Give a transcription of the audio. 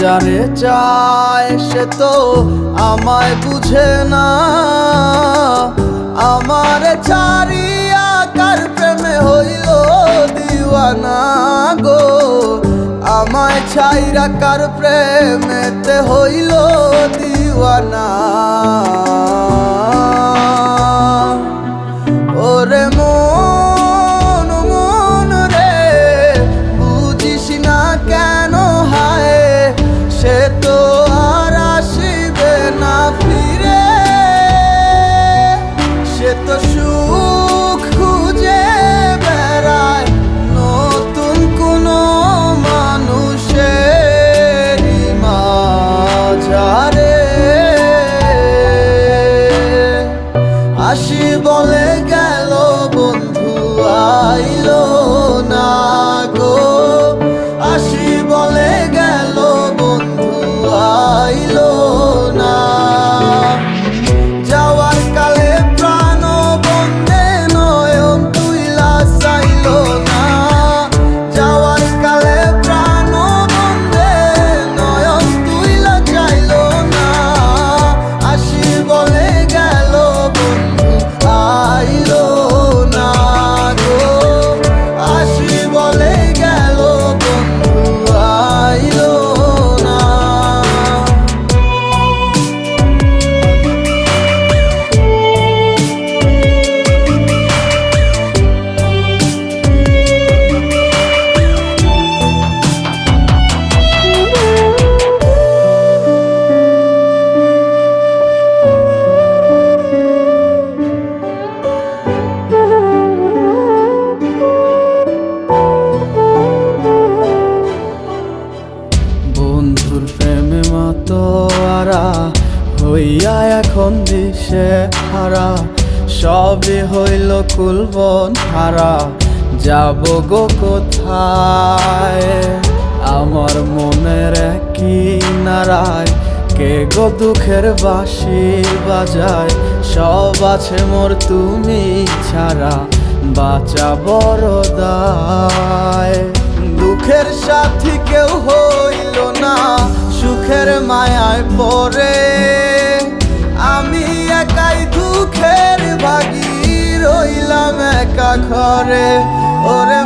যারে চায় সে তো আমায় বুঝে না, আমার ছাড়িয়া কার প্রেমে হইল দিওয়ানা গো, আমায় ছাইরা কার প্রেমেতে হইল দিওয়ানা। ওরে মন মন রে বুঝিস না কেন হায়, সে তো আর আসিবে না ফিরে, সে তো সুখ খুঁজে বেড়ায় নতুন কোনো মানুষের মাঝারে। আসি বলে গেল বন্ধু আইলো না গো, আসি বলে গেল বন্ধু আইলো না। যাওয়ার কালে প্রাণ বন্ধে নয়ন তুইলা চাইলো না, যাওয়ার কালে প্রাণ বন্ধে নয়ন তুইলা চাইলো না। আসি বলে গেল বন্ধু আইলো না গো, আসি বলে গেল বন্ধু আইলো না। বন্ধুর প্রেমে মাতোয়ারা হইয়া এখন দিশে হারা, সবে হইল কুলবন হারা, যাব গো কোথায়। আমার মনের কিনারায় কে গো দুঃখের বাঁশি বাজায়, সব আছে মোর তুমি ছাড়া বাঁচা বড় দায়। দুঃখের সাথী কেউ হইল না, সুখের মায়ায় পড়ে আমি একাই দুঃখের ভাগী রইলাম একা ঘরে। ওরে